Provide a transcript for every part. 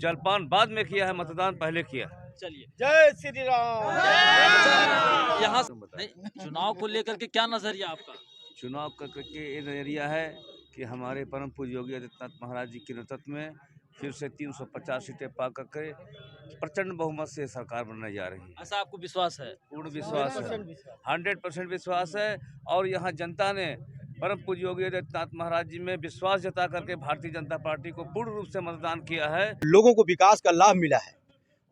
जलपान बाद में किया है, मतदान पहले किया। चलिए, जय श्री राम। यहाँ चुनाव को लेकर के क्या नजरिया आपका? चुनाव के ये नजरिया है कि हमारे परम पूज्य योगी आदित्यनाथ महाराज जी के नेतृत्व में फिर से 350 सीटें पा करके प्रचंड बहुमत से सरकार बनने जा रही है। ऐसा आपको विश्वास है? पूर्ण विश्वास है, 100% विश्वास है। और यहाँ जनता ने परम पूज्य योगी आदित्यनाथ महाराज जी में विश्वास जता करके भारतीय जनता पार्टी को पूर्ण रूप से मतदान किया है। लोगों को विकास का लाभ मिला है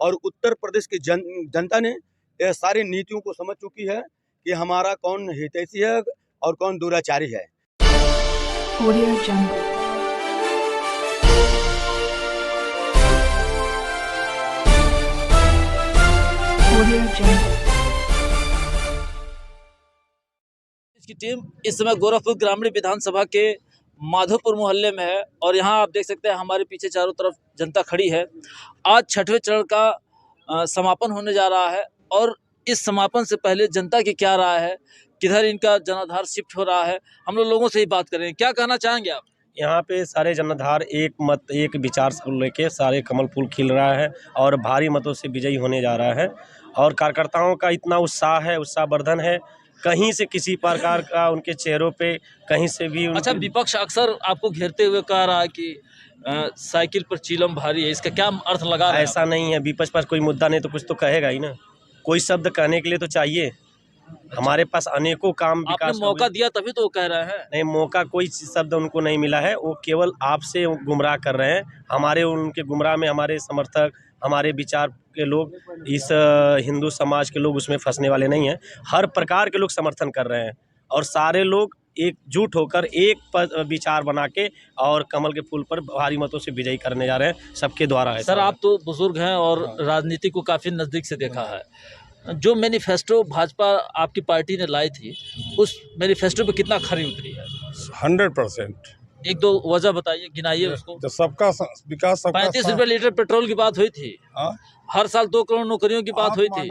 और उत्तर प्रदेश की जनता ने ये सारी नीतियों को समझ चुकी है कि हमारा कौन हितैषी है और कौन दुराचारी है। Audio Jungle. Audio Jungle. इसकी टीम इस समय गोरखपुर ग्रामीण विधानसभा के माधोपुर मोहल्ले में है और यहाँ आप देख सकते हैं हमारे पीछे चारों तरफ जनता खड़ी है। आज छठवें चरण का समापन होने जा रहा है और इस समापन से पहले जनता की क्या राय है, किधर इनका जनाधार शिफ्ट हो रहा है, हम लोगों से ही बात करें। क्या कहना चाहेंगे आप? यहाँ पे सारे जनाधार एक मत एक विचार को लेके सारे कमल फूल खिल रहा है और भारी मतों से विजयी होने जा रहा है और कार्यकर्ताओं का इतना उत्साह है, उत्साहवर्धन है, कहीं से किसी प्रकार का उनके चेहरों पे कहीं से भी अच्छा, विपक्ष अक्सर आपको घेरते हुए कह रहा है कि साइकिल पर चीलम भारी है, इसका क्या अर्थ लगा रहा है? ऐसा नहीं है, विपक्ष पर कोई मुद्दा नहीं तो कुछ तो कहेगा ही ना, कोई शब्द कहने के लिए तो चाहिए। हमारे पास अनेकों काम विकास आपने मौका दिया तभी तो वो कह रहे हैं। नहीं, मौका कोई शब्द उनको नहीं मिला है, वो केवल आपसे गुमराह कर रहे हैं। हमारे उनके गुमराह में हमारे समर्थक, हमारे विचार के लोग, इस हिंदू समाज के लोग उसमें फंसने वाले नहीं हैं। हर प्रकार के लोग समर्थन कर रहे हैं और सारे लोग एकजुट होकर एक विचार बना के और कमल के फूल पर भारी मतों से विजयी करने जा रहे हैं, सबके द्वारा है। सर, आप तो बुजुर्ग हैं और राजनीति को काफ़ी नज़दीक से देखा है। जो मैनिफेस्टो भाजपा आपकी पार्टी ने लाई थी, उस मैनिफेस्टो पे कितना खरी उतरी है? 100%। एक दो वजह बताइए, गिनाइए उसको। जो सबका विकास, सबका 35 रुपए लीटर पेट्रोल की बात हुई थी। हाँ? हर साल 2 करोड़ नौकरियों की बात हुई थी।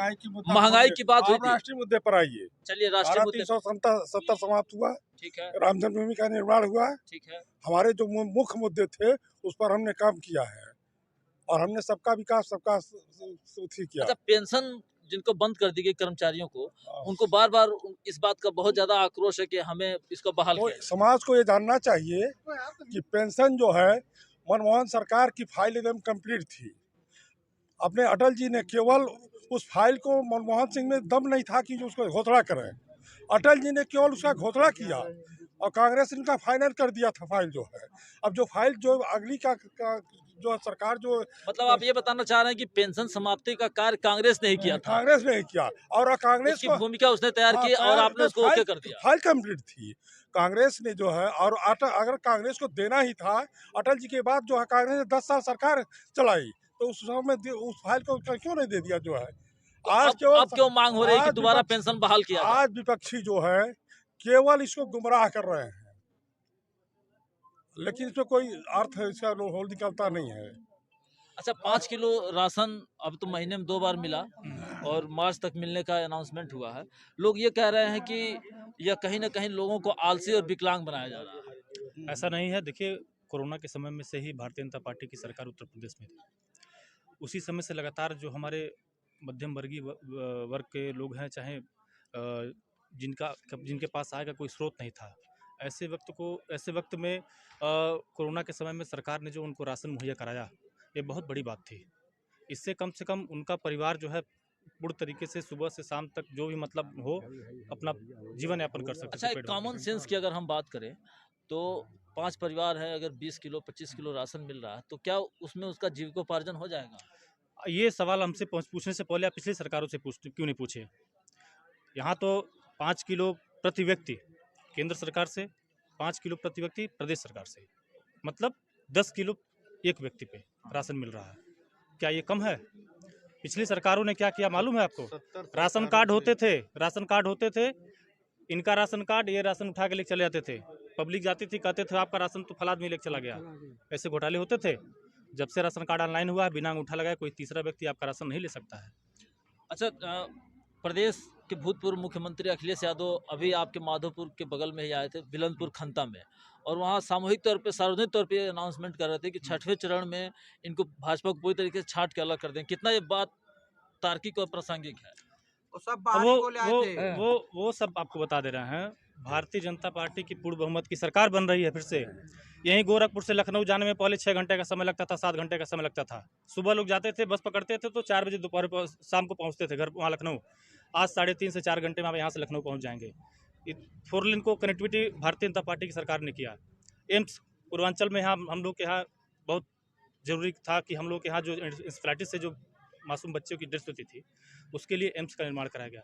महंगाई की बात हुई थी। राष्ट्रीय मुद्दे पर आइए। चलिए, राष्ट्रीय मुद्दे। 370 समाप्त हुआ, ठीक है, राम जन्मभूमि का निर्माण हुआ। ठीक है। हमारे जो मुख्य मुद्दे थे उस पर हमने काम किया है और हमने सबका विकास, सबका किया। अच्छा, पेंशन जिनको बंद कर दी गई कर्मचारियों को, उनको बार बार इस बात का बहुत ज्यादा आक्रोश है कि हमें इसको बहाल तो किया। समाज को ये जानना चाहिए कि पेंशन जो है मनमोहन सरकार की फाइल एकदम कंप्लीट थी। अपने अटल जी ने केवल उस फाइल को, मनमोहन सिंह में दम नहीं था कि जो उसको घोषणा करें, अटल जी ने केवल उसका घोषणा किया और कांग्रेस ने इनका फाइनल कर दिया था फाइल जो है। अब जो फाइल जो अगली का जो सरकार जो, मतलब आप ये बताना चाह रहे हैं कि पेंशन समाप्ति का कार्य कांग्रेस ने ही किया था? कांग्रेस ने ही किया और कांग्रेस की भूमिका उसने तैयार की और आपने उसको ओके कर दिया। फाइल कंप्लीट थी कांग्रेस ने जो है। और अगर कांग्रेस को देना ही था, अटल जी के बाद जो है कांग्रेस ने 10 साल सरकार चलाई, तो उस समय उस फाइल को क्यों नहीं दे दिया जो है। आज क्यों मांग हो रही है कि दोबारा पेंशन बहाल किया जाए? आज विपक्षी जो है केवल इसको गुमराह कर रहे हैं, लेकिन इसमें कोई अर्थ है, इसका होल निकलता नहीं है। अच्छा, 5 किलो राशन अब तो महीने में 2 बार मिला और मार्च तक मिलने का अनाउंसमेंट हुआ है। लोग ये कह रहे हैं कि यह कहीं ना कहीं लोगों को आलसी और विकलांग बनाया जा रहा है। ऐसा नहीं है। देखिए, कोरोना के समय में से ही भारतीय जनता पार्टी की सरकार उत्तर प्रदेश में थी। उसी समय से लगातार जो हमारे मध्यम वर्गीय वर्ग के लोग हैं, चाहे जिनके पास आय का कोई स्रोत नहीं था, ऐसे वक्त में कोरोना के समय में सरकार ने जो उनको राशन मुहैया कराया, ये बहुत बड़ी बात थी। इससे कम से कम उनका परिवार जो है पूर्ण तरीके से सुबह से शाम तक जो भी मतलब हो अपना जीवन यापन कर सकते। अच्छा, एक कॉमन सेंस की अगर हम बात करें तो 5 परिवार है, अगर 20 किलो 25 किलो राशन मिल रहा है तो क्या उसमें उसका जीविकोपार्जन हो जाएगा? ये सवाल हमसे पूछने से पहले आप पिछली सरकारों से क्यों नहीं पूछे? यहाँ तो 5 किलो प्रति व्यक्ति केंद्र सरकार से, 5 किलो प्रति व्यक्ति प्रदेश सरकार से, मतलब 10 किलो एक व्यक्ति पे राशन मिल रहा है। क्या ये कम है? पिछली सरकारों ने क्या किया मालूम है आपको? राशन कार्ड होते थे, इनका राशन कार्ड, ये राशन उठा के लेके चले जाते थे। पब्लिक जाती थी, कहते थे आपका राशन तो फला आदमी लेके चला गया। ऐसे घोटाले होते थे। जब से राशन कार्ड ऑनलाइन हुआ है, बिना अंगूठा लगाए कोई तीसरा व्यक्ति आपका राशन नहीं ले सकता है। अच्छा, प्रदेश के भूतपूर्व मुख्यमंत्री अखिलेश यादव अभी आपके माधोपुर के बगल में ही आए थे, बिलंदपुर खंता में, और वहाँ सामूहिक तौर पे, सार्वजनिक तौर पे अनाउंसमेंट कर रहे थे कि छठवें चरण में इनको भाजपा को पूरी तरीके से छांट के अलग कर दें। कितना ये बात तार्किक और प्रासंगिक है? वो सब आपको बता दे रहे हैं। भारतीय जनता पार्टी की पूर्ण बहुमत की सरकार बन रही है फिर से। यहीं गोरखपुर से लखनऊ जाने में पहले 6 घंटे का समय लगता था, 7 घंटे का समय लगता था। सुबह लोग जाते थे, बस पकड़ते थे तो 4 बजे दोपहर शाम को पहुंचते थे घर वहाँ लखनऊ। आज 3.5 से 4 घंटे में आप यहाँ से लखनऊ पहुँच जाएंगे। 4 लेन को कनेक्टिविटी भारतीय जनता पार्टी की सरकार ने किया। एम्स पूर्वांचल में यहाँ हम लोग के यहाँ बहुत ज़रूरी था कि हम लोग के यहाँ जो इंसेफ्लाइटिस से जो मासूम बच्चों की डेथ होती थी, उसके लिए एम्स का निर्माण कराया गया।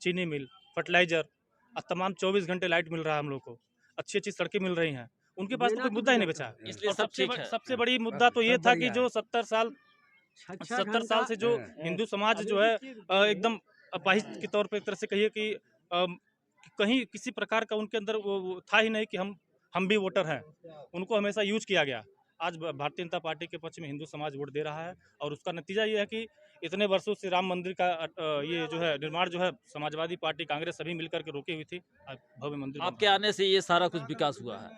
चीनी मिल, फर्टिलाइजर, तमाम 24 घंटे लाइट मिल रहा है हम लोग को, अच्छी सड़कें मिल रही हैं। उनके पास तो कोई मुद्दा ही नहीं बचा। इसलिए सबसे बड़ी मुद्दा तो ये था कि जो 70 साल से जो हिंदू समाज जो है एकदम अपाहिज के तौर पर एक तरह से कहिए कि कहीं किसी प्रकार का उनके अंदर वो था ही नहीं कि हम भी वोटर हैं। उनको हमेशा यूज किया गया। आज भारतीय जनता पार्टी के पक्ष में हिंदू समाज वोट दे रहा है और उसका नतीजा ये है कि इतने वर्षों से राम मंदिर का ये जो है निर्माण जो है समाजवादी पार्टी, कांग्रेस सभी मिलकर के रोकी हुई थी, भव्य मंदिर आपके आने से ये सारा कुछ विकास हुआ है।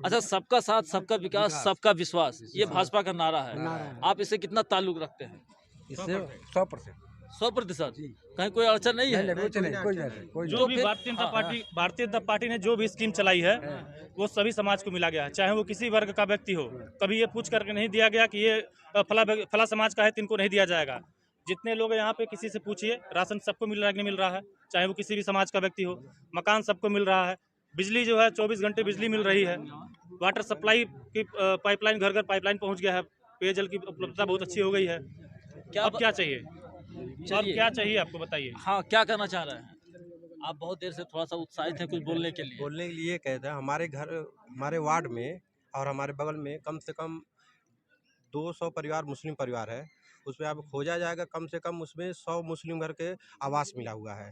अच्छा, सबका साथ, सबका विकास, सबका विश्वास, ये भाजपा का नारा है। आप इससे कितना ताल्लुक रखते हैं? इससे 100%। 100%। कहीं कोई अड़चन नहीं है? जो भी भारतीय जनता पार्टी ने जो भी स्कीम चलाई है वो सभी समाज को मिला गया है, चाहे वो किसी वर्ग का व्यक्ति हो। कभी ये पूछ करके नहीं दिया गया कि ये फला समाज का है तो इनको नहीं दिया जाएगा। जितने लोग यहाँ पे किसी से पूछिए, राशन सबको मिल रहा है कि नहीं मिल रहा है, चाहे वो किसी भी समाज का व्यक्ति हो। मकान सबको मिल रहा है, बिजली जो है 24 घंटे बिजली मिल रही है, वाटर सप्लाई की पाइपलाइन घर घर पाइपलाइन पहुँच गया है, पेयजल की उपलब्धता बहुत अच्छी हो गई है। अब क्या चाहिए? अब क्या चाहिए आपको बताइए? हाँ, क्या करना चाह रहे हैं आप? बहुत देर से थोड़ा सा उत्साहित है कुछ बोलने के लिए। कहते हैं हमारे घर, हमारे वार्ड में और हमारे बगल में कम से कम 200 परिवार मुस्लिम परिवार है। उसमें आप खोजा जाएगा, कम से कम उसमें 100 मुस्लिम घर के आवास मिला हुआ है।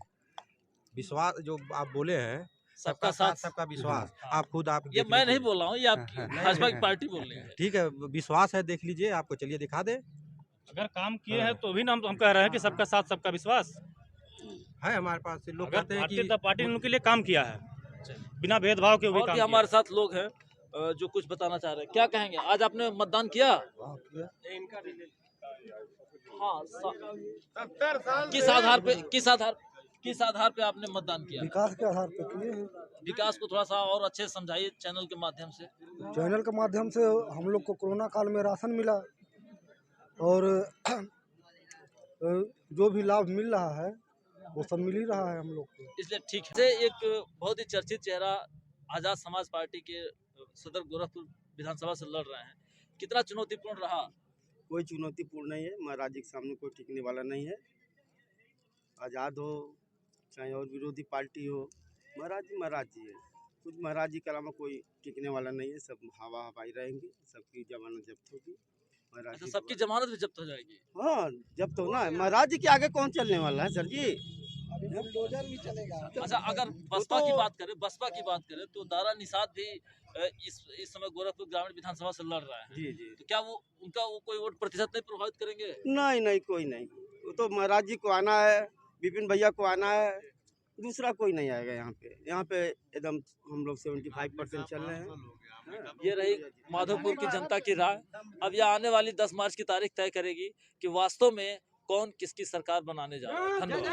विश्वास जो आप बोले हैं, सबका साथ सबका विश्वास, आप खुद आप ये मैं नहीं बोल रहा हूँ, ये आपकी भाजपा की पार्टी बोल रही है। ठीक है, विश्वास है, देख लीजिए, आपको चलिए दिखा दे। अगर काम किए हैं तो भी ना हम कह रहे हैं कि सबका साथ सबका विश्वास है हमारे पास से। लोग कहते हैं भारतीय जनता पार्टी ने उनके लिए काम किया है बिना भेदभाव के। और हमारे साथ लोग हैं जो कुछ बताना चाह रहे हैं, क्या कहेंगे? आज आपने मतदान किया? हाँ, किस आधार पे आपने मतदान किया? विकास के आधार पे किए हैं। विकास को थोड़ा सा और अच्छे समझाइए चैनल के माध्यम से। चैनल के माध्यम से हम लोग को कोरोना काल में राशन मिला और जो भी लाभ मिल रहा है वो सब मिल ही रहा है हम लोग को, इसलिए ठीक है। एक बहुत ही चर्चित चेहरा आजाद समाज पार्टी के सदर गोरखपुर विधानसभा से लड़ रहे हैं, कितना चुनौतीपूर्ण रहा? कोई चुनौतीपूर्ण नहीं है। महाराज जी के सामने कोई टिकने वाला नहीं है। आज़ाद हो चाहे और विरोधी पार्टी हो, महाराज जी है। कुछ महाराज जी के अलावा कोई टिकने वाला नहीं है। सब हवा हवाई रहेंगे, सबकी जमानत जब्त होगी। अच्छा, सबकी जमानत भी जब्त हो जाएगी? हाँ, जब्त होना है। महाराज जी के आगे कौन चलने वाला है सर जी? बुलडोजर भी चलेगा। अच्छा, अगर बसपा की बात करें तो दारा निषाद भी इस समय गोरखपुर ग्रामीण विधानसभा से लड़ रहा है। जी जी। तो क्या वो कोई वोट प्रतिशत नहीं प्रभावित करेंगे? नहीं, कोई नहीं। वो तो महाराज जी को आना है, विपिन भैया को आना है, दूसरा कोई नहीं आएगा यहाँ पे एकदम हम लोग 75% चल रहे हैं। ये रही माधोपुर की जनता की राय। अब यह आने वाली 10 मार्च की तारीख तय करेगी कि वास्तव में कौन किसकी सरकार बनाने जा रहा है। धन्यवाद।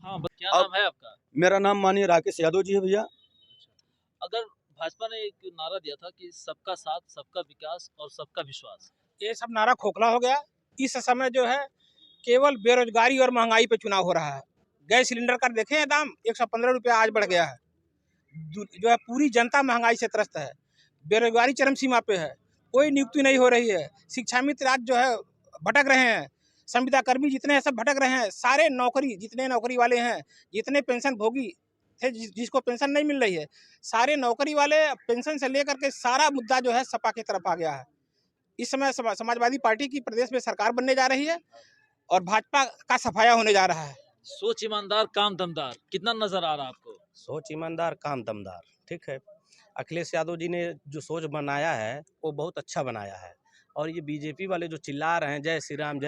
हाँ, क्या नाम है आपका? मेरा नाम माननीय राकेश यादव जी है भैया। अगर भाजपा ने एक नारा दिया था कि सबका साथ, सबका विकास और सबका विश्वास, ये सब नारा खोखला हो गया। इस समय जो है केवल बेरोजगारी और महंगाई पे चुनाव हो रहा है। गैस सिलेंडर का देखें दाम 115 रुपया आज बढ़ गया है। जो है पूरी जनता महंगाई से त्रस्त है, बेरोजगारी चरम सीमा पे है, कोई नियुक्ति नहीं हो रही है। शिक्षा मित्र आज जो है भटक रहे हैं, संविदा कर्मी जितने हैं सब भटक रहे हैं। सारे नौकरी, जितने नौकरी वाले हैं, जितने पेंशन भोगी थे जिसको पेंशन नहीं मिल रही है, सारे नौकरी वाले पेंशन से लेकर के सारा मुद्दा जो है सपा की तरफ आ गया है। इस समय समाजवादी पार्टी की प्रदेश में सरकार बनने जा रही है और भाजपा का सफाया होने जा रहा है। सोच ईमानदार, काम दमदार, कितना नजर आ रहा है आपको? सोच ईमानदार, काम दमदार, ठीक है। अखिलेश यादव जी ने जो सोच बनाया है वो बहुत अच्छा बनाया है। और ये बीजेपी वाले जो चिल्ला रहे हैं जय श्री राम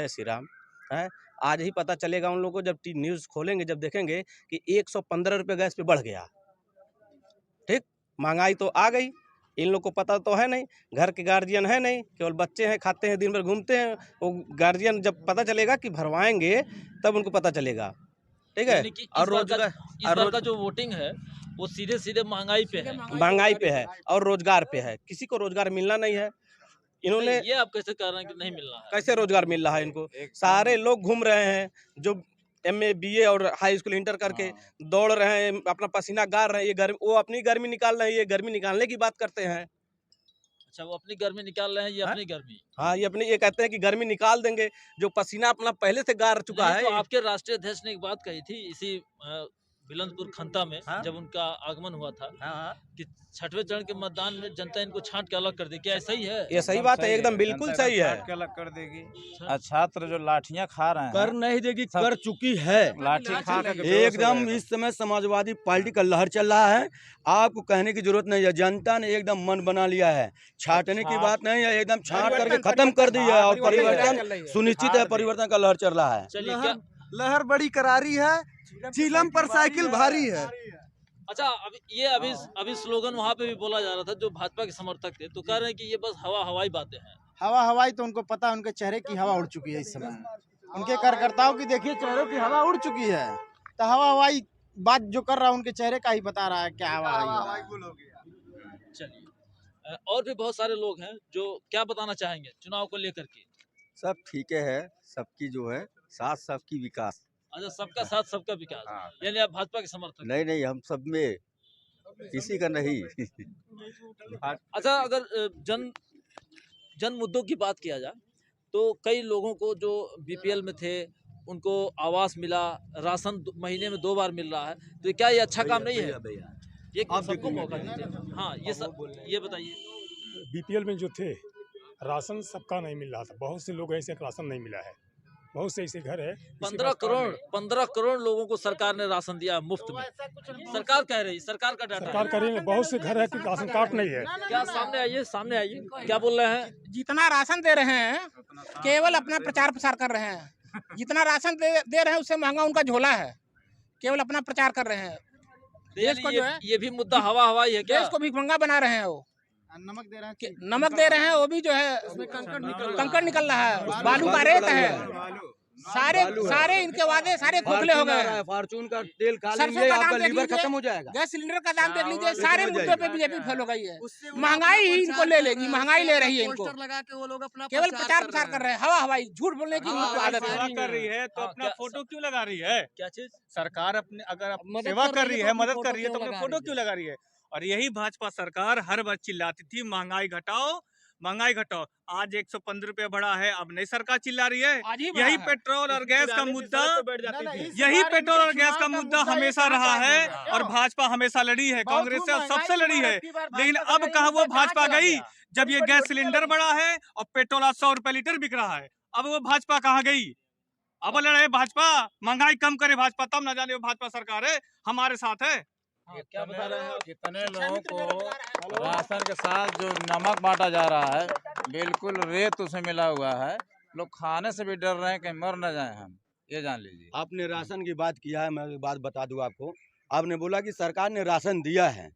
है, आज ही पता चलेगा उन लोगों को, जब न्यूज़ खोलेंगे, जब देखेंगे कि 115 रुपये गैस पे बढ़ गया। ठीक, महंगाई तो आ गई, इन लोग को पता तो है नहीं, घर के गार्जियन है नहीं, केवल बच्चे हैं, खाते हैं, दिन भर घूमते हैं। वो गार्जियन जब पता चलेगा कि भरवाएंगे तब उनको पता चलेगा। ठीक है, और रोजगार का जो वोटिंग है वो सीधे सीधे महंगाई पे है और रोजगार पे है। किसी को रोजगार मिलना नहीं है। इन्होंने ये आप कैसे कह रहे हैं कि नहीं मिल रहा है? कैसे रोजगार मिल रहा है इनको? सारे लोग घूम रहे हैं जो MA BA और हाई स्कूल इंटर करके दौड़ रहे हैं, अपना पसीना गार रहे हैं। ये गर्मी, वो अपनी गर्मी निकाल रहे हैं, ये गर्मी निकालने की बात करते हैं। अच्छा, वो अपनी गर्मी निकाल रहे हैं, ये अपनी गर्मी। हाँ, ये कहते हैं कि गर्मी निकाल देंगे, जो पसीना अपना पहले से गार चुका है। तो आपके राष्ट्रीय अध्यक्ष ने एक बात कही थी इसी बिलंदपुर खंता में, जब उनका आगमन हुआ था, कि 6वें चरण के मतदान में जनता इनको छांट के अलग कर देगी। क्या ऐसा ही है? ये सही बात है, एकदम बिल्कुल सही है। के अलग कर देगी। छात्र जो लाठियां खा रहे हैं, कर नहीं देगी, कर चुकी है। लाठी खा एकदम इस समय समाजवादी पार्टी का लहर चल रहा है। आपको कहने की जरूरत नहीं है, जनता ने एकदम मन बना लिया है। छाटने की बात नहीं है, एकदम छाट करके खत्म कर दिया है और परिवर्तन सुनिश्चित है। परिवर्तन का लहर चल रहा है। लहर बड़ी करारी है, चीलम पर साइकिल भारी है। अच्छा, अभी स्लोगन वहाँ पे भी बोला जा रहा था, जो भाजपा के समर्थक थे तो कह रहे हैं कि ये बस हवाई बातें हैं। हवाई तो उनको पता है, उनके चेहरे की हवा उड़ चुकी है इस समय। उनके कार्यकर्ताओं की देखिए चेहरों की हवा उड़ चुकी है, तो हवाई बात जो कर रहा है उनके चेहरे का ही बता रहा है क्या हवाई हो गया। चलिए, और भी बहुत सारे लोग हैं जो क्या बताना चाहेंगे चुनाव को लेकर के? सब ठीक है, सबकी जो है साथ सबकी विकास। अच्छा, सबका साथ सबका विकास। यानी आप भाजपा के समर्थक? नहीं, हम सब में किसी का नहीं। अच्छा, अगर जन मुद्दों की बात किया जाए तो कई लोगों को जो BPL में थे उनको आवास मिला, राशन महीने में 2 बार मिल रहा है, तो क्या ये अच्छा काम नहीं है? ये सबको मौका दीजिए। हाँ, ये बताइए। BPL में जो थे राशन सबका नहीं मिल रहा था, बहुत से लोग ऐसे राशन नहीं मिला है, बहुत से ऐसे घर है। 15 करोड़ लोगों को सरकार ने राशन दिया मुफ्त में। सरकार कह रही है, सरकार का डाटा, सरकार कह रही है, बहुत से घर है कि राशन कार्ड नहीं है। क्या सामने आइए, क्या बोल रहे हैं? जितना राशन दे रहे हैं केवल अपना प्रचार प्रसार कर रहे हैं। जितना राशन दे रहे हैं उससे महंगा उनका झोला है, केवल अपना प्रचार कर रहे हैं। देश को जो है ये भी मुद्दा हवाई है क्या? देश को भिखमंगा बना रहे हैं। वो नमक दे रहे हैं, वो भी जो है कंकड़ निकल रहा है, बालू का रेत है। सारे इनके वादे सारे खोखले हो गए हैं। फॉर्चून का तेल खा लेंगे, आपका लीवर खत्म हो जाएगा। गैस सिलेंडर का दाम देख लीजिए, सारे मुद्दों पे बीजेपी फेल हो गई है। महंगाई ही इनको ले लेगी, महंगाई ले रही है इनको। केवल प्रचार प्रसार कर रहे हैं, हवाई झूठ बोलने की आदत कर रही है तो अपना फोटो क्यों लगा रही है? क्या चीज? सरकार अपने अगर सेवा कर रही है, मदद कर रही है, तो अपना फोटो क्यों लगा रही है? और यही भाजपा सरकार हर बार चिल्लाती थी महंगाई घटाओ, महंगाई घटाओ। आज 115 रुपये बढ़ा है, अब नई सरकार चिल्ला रही है। यही पेट्रोल और गैस का मुद्दा, हमेशा रहा है और भाजपा हमेशा लड़ी है, कांग्रेस से सबसे लड़ी है। लेकिन अब कहाँ वो भाजपा गई जब ये गैस सिलेंडर बढ़ा है और पेट्रोल आज 100 रुपये लीटर बिक रहा है? अब वो भाजपा कहाँ गई? अब लड़े भाजपा, महंगाई कम करे भाजपा, तब न जाने वो भाजपा सरकार है हमारे साथ है। क्या बता रहे हैं? कितने लोगों को राशन के साथ जो नमक बांटा जा रहा है, बिल्कुल रेत उसमें मिला हुआ है। लोग खाने से भी डर रहे हैं कि मर न जाए हम, ये जान लीजिए। आपने राशन की बात किया है, मैं एक बात बता दूं आपको। आपने बोला कि सरकार ने राशन दिया है,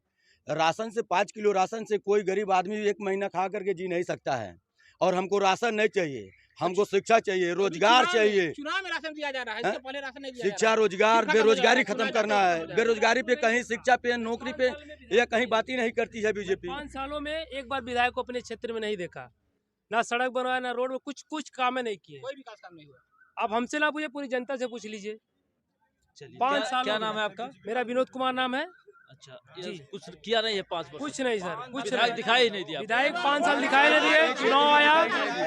राशन से 5 किलो राशन से कोई गरीब आदमी 1 महीना खा करके जी नहीं सकता है। और हमको राशन नहीं चाहिए, हमको शिक्षा चाहिए, रोजगार चाहिए। चुनाव में राशन दिया जा रहा है, इससे पहले राशन नहीं दिया। शिक्षा, रोजगार, बेरोजगारी खत्म करना है। बेरोजगारी पे कहीं, शिक्षा पे, नौकरी पे ये कहीं बात ही नहीं करती है बीजेपी। 5 सालों में एक बार विधायक को अपने क्षेत्र में नहीं देखा, ना सड़क बनवाया, ना रोड में कुछ काम नहीं किए, कोई विकास काम नहीं हुआ। अब हमसे ना पूछे, पूरी जनता से पूछ लीजिए। 5 साल। क्या नाम है आपका? मेरा विनोद कुमार नाम है। अच्छा, जी, कुछ किया नहीं है 5 वर्ष? कुछ नहीं सर, कुछ विधायक दिखाई नहीं दिया। विधायक 5 साल दिखाई नहीं दिए।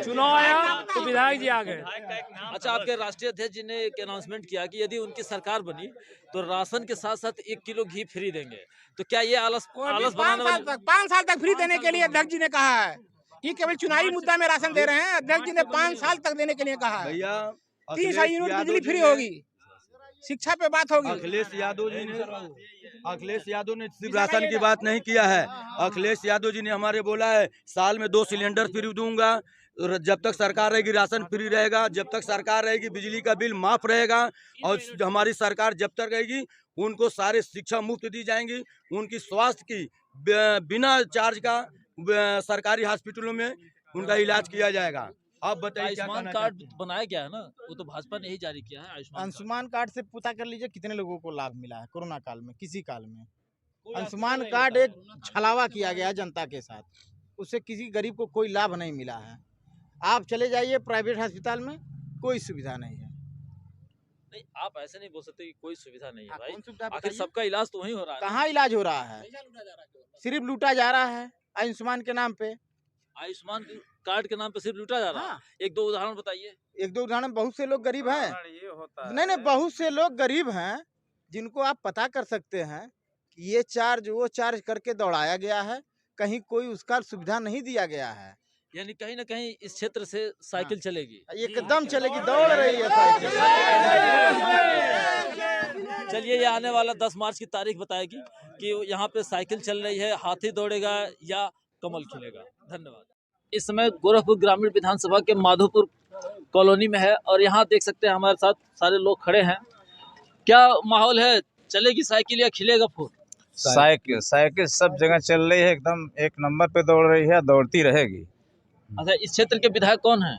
चुनाव आया तो विधायक जी आ गए। अच्छा, आपके राष्ट्रीय अध्यक्ष जी ने एक अनाउंसमेंट किया कि यदि उनकी सरकार बनी तो राशन के साथ साथ 1 किलो घी फ्री देंगे, तो क्या ये आलस बनाने वाले? 5 साल तक फ्री देने के लिए अध्यक्ष जी ने कहा है। ये केवल चुनावी मुद्दा में राशन दे रहे हैं। अध्यक्ष जी ने 5 साल तक देने के लिए कहा है। भैया 300 यूनिट बिजली फ्री होगी, शिक्षा पे बात होगी। अखिलेश यादव ने सिर्फ राशन की बात नहीं किया है। अखिलेश यादव जी ने हमारे बोला है साल में 2 सिलेंडर फ्री दूंगा, जब तक सरकार रहेगी राशन फ्री रहेगा, जब तक सरकार रहेगी बिजली का बिल माफ रहेगा, और हमारी सरकार जब तक रहेगी उनको सारे शिक्षा मुफ्त दी जाएंगी, उनकी स्वास्थ्य की बिना चार्ज का सरकारी हॉस्पिटलों में उनका इलाज किया जाएगा। आप बताइए क्या आयुष्मान कार्ड बनाया गया है ना, वो तो भाजपा ने ही जारी किया है। आयुष्मान कार्ड से पता कर लीजिए कितने लोगों को लाभ मिला है कोरोना काल में, किसी काल में। आयुष्मान कार्ड एक छलावा किया गया है जनता के साथ, उससे किसी गरीब को कोई लाभ नहीं मिला है। आप चले जाइए प्राइवेट अस्पताल में, कोई सुविधा नहीं है। नहीं, आप ऐसे नहीं बोल सकते कि कोई सुविधा नहीं है भाई। कौन सुविधा आखिर बताइए? सबका इलाज तो वहीं हो रहा है। कहाँ इलाज हो रहा है? सिर्फ लूटा जा रहा है आयुष्मान के नाम पे। आयुष्मान कार्ड के नाम पे सिर्फ लूटा जा रहा है। एक दो उदाहरण बताइए। एक दो उदाहरण, बहुत से लोग गरीब हैं, नहीं, बहुत से लोग गरीब हैं जिनको आप पता कर सकते हैं कि ये चार्ज वो चार्ज करके दौड़ाया गया है, कहीं कोई उसका सुविधा नहीं दिया गया है। यानी कहीं ना कहीं इस क्षेत्र से साइकिल चलेगी, एकदम चलेगी, दौड़ रही है साइकिल। चलिए, ये आने वाला 10 मार्च की तारीख बताएगी कि यहाँ पे साइकिल चल रही है, हाथी दौड़ेगा या कमल खिलेगा। धन्यवाद। इस समय गोरखपुर ग्रामीण विधानसभा के माधोपुर कॉलोनी में है और यहाँ देख सकते हैं हमारे साथ सारे लोग खड़े हैं। क्या माहौल है, चलेगी साइकिल या खिलेगा फूल? साइकिल सब जगह चल रही है, एकदम एक नंबर पे दौड़ रही है, दौड़ती रहेगी। अच्छा, इस क्षेत्र के विधायक कौन है?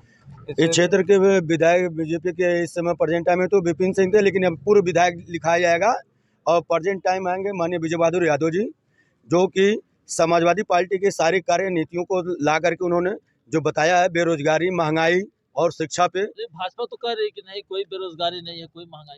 इस क्षेत्र के विधायक बीजेपी के इस समय प्रेजेंट टाइम में तो विपिन सिंह थे, लेकिन अब पूर्व विधायक लिखाया जाएगा और प्रेजेंट टाइम आएंगे माननीय विजय बहादुर यादव जी, जो कि समाजवादी पार्टी के सारी कार्य नीतियों को ला करके उन्होंने जो बताया है, बेरोजगारी, महंगाई और शिक्षा पे। भाजपा तो कह रही है कि नहीं, कोई बेरोजगारी नहीं है, कोई महंगाई।